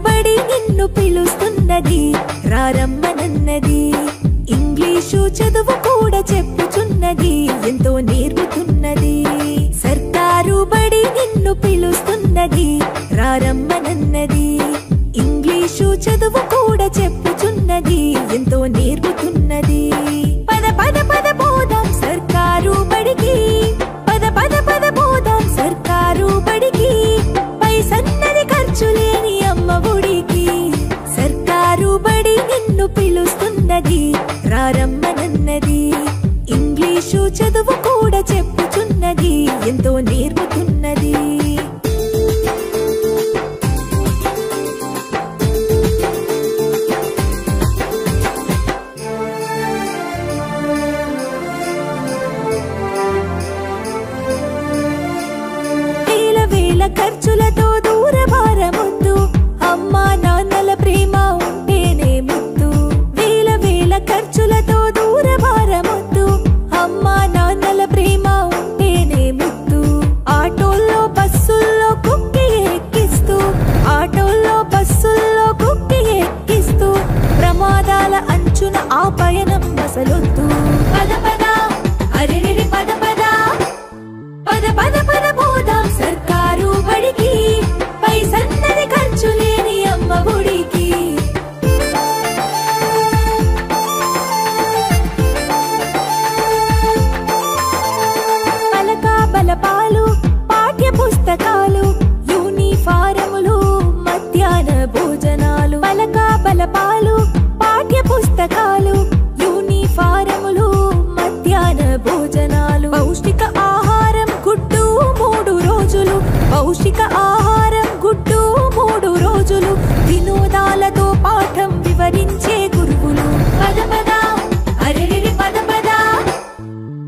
బడి నిన్ను పిలుస్తున్నది రారమ్మనన్నది ఇంగ్లీషు చదువు కూడా చెప్పుచున్నది ఎంతో నేర్పుతున్నది సర్కారు బడి నిన్ను పిలుస్తున్నది రారమ్మనన్నది ఇంగ్లీషు చదువు కూడా చెప్పుచున్నది ఎంతో నేర్పుతున్నది పద పద పద పోదాం సర్కారు బడికి పద పద పద పోదాం సర్కారు బడికి పైసన్నది ఖర్చు లేని అమ్మ ఒడికి సర్కారు బడి నిన్ను పిలుస్తున్నది రారమ్మనన్నది ఇంగ్లీషు చదువు కూడా చెప్పుచున్నది ఎంతో నేర్పుతున్నది ఖర్చులతో దూరభారమొద్దు అమ్మా నాన్నల ప్రేమ ఉంటేనే ముద్దు వేల వేల ఖర్చులతో దూరభారమొద్దు అమ్మా నాన్నల ప్రేమ ఉంటేనే ముద్దు ఆటోల్లో బస్సుల్లో కుక్కి ఎక్కిస్తూ ఆటోల్లో బస్సుల్లో కుక్కి ఎక్కిస్తూ ప్రమాదాల అంచున ఆ పయనం అసలొద్దు పద పద అరెరెరి పద పద పద పద పద పోదాం సర్కారు బడికి పైసన్నది ఖర్చు లేని అమ్మ ఒడికి పలక బలపాలు పాఠ్య పుస్తకాలు యూనిఫారములు మధ్యాహ్న భోజనాలు పలక బలపాలు పాఠ్య పుస్తకాలు యూనిఫారములు మధ్యాహ్న భోజనాలు పౌష్టిక ఆహారం గుడ్డు 3 రోజులు పౌష్టిక ఆహారం గుడ్డు 3 రోజులు వినోదాలతో పాఠం వివరించే గురువులు పద పద అరెరెరి పద పద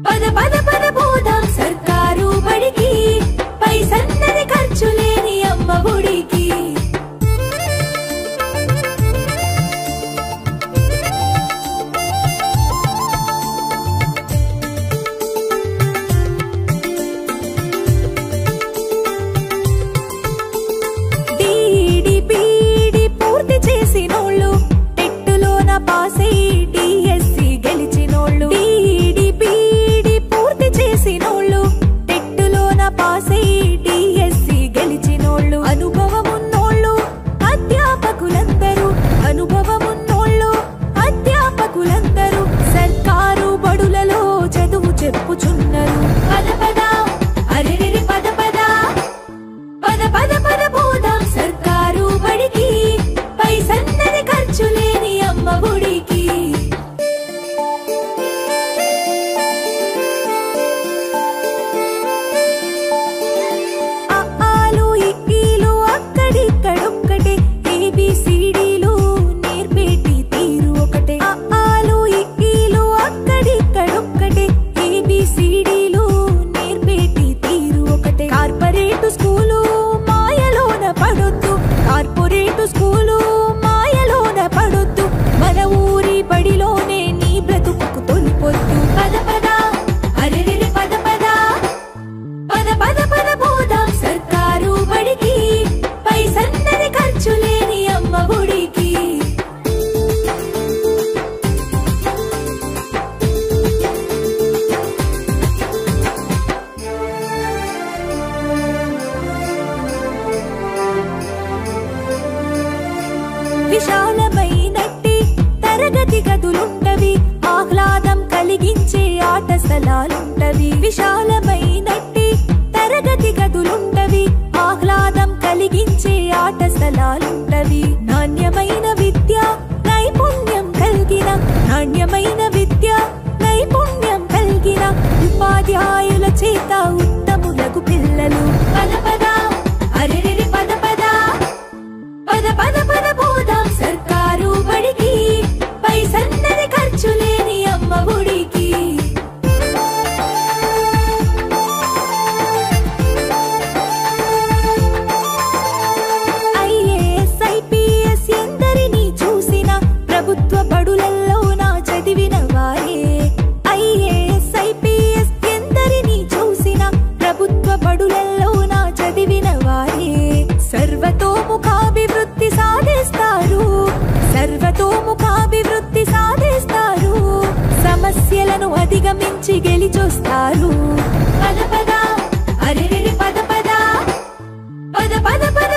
పద పద పద పోదాం సర్కారు బడికి పైసన్నది ఖర్చు లేని అమ్మ ఒడికి పాసై డిఎస్సి గెలిచినోళ్ళు డిడిపిడి పూర్తి చేసినోళ్ళు టెట్టులోన పాసై డిఎస్సి గెలిచినోళ్ళు అనుభవమున్నోళ్ళు అధ్యాపకులందరూ అనుభవమున్నోళ్ళు అధ్యాపకులందరూ సర్కారు బడులలో చదువు చెప్పుచున్నారు పద పద అరెరెరి పద పద పద పద పద పోదాం సర్కారు బడికి పైసన్నది ఖర్చు లేని అమ్మ ఒడికి అఆలు ఇక్కీలు అక్కడిక్కడొక్కటే ఏబిసిడీలు నేర్పేటి తీరు ఒకటే అఆలు ఇక్కీలు అక్కడిక్కడొక్కటే ఏబిసిడీలు నేర్పేటి తీరు ఒకటే కార్పొరేట్ స్కూలు మాయలోన పడొద్దు కార్పొరేట్ స్కూలు మాయలోన పడొద్దు మన ఊరి బడిలోనే నీ బ్రతుకు తొలిపొద్దు పద పద అరెరెరి పద పద పద పద పద పోదాం సర్కారు బడికి పైసన్నది ఖర్చు లేని అమ్మ ఒడికి విశాలమైనట్టి తరగతి గదులుంటవి ఆహ్లాదం కలిగించే ఆట స్థలాలుంటవి విశాలమైనట్టి తరగతి గదులుంటవి ఆహ్లాదం కలిగించే ఆట స్థలాలుంటవి నాణ్యమైన విద్య నైపుణ్యం కలిగిన నాణ్యమైన విద్య నైపుణ్యం కలిగిన ఉపాధ్యాయుల చేత ఉత్తములకు పిల్లలు పద పద అరెరెరి పద పద పద పద పద పోదాం సర్కారు బడికి పైసన్నది ఖర్చు లేని అమ్మ ఒడికి ఐఏఎస్ ఐపీఎస్ ఎందరినీ చూసిన ప్రభుత్వ బడులలో నా చదివిన వారే ఐఏఎస్ ఐపీఎస్ ఎందరినీ చూసిన ప్రభుత్వ బడులలో నా చదివిన వారే సర్వతోముఖాభివృద్ధి సాధి సమస్యలను అధిగమించి గెలిచొస్తారు. పద పద అరెరెరి పద పద పద పద పద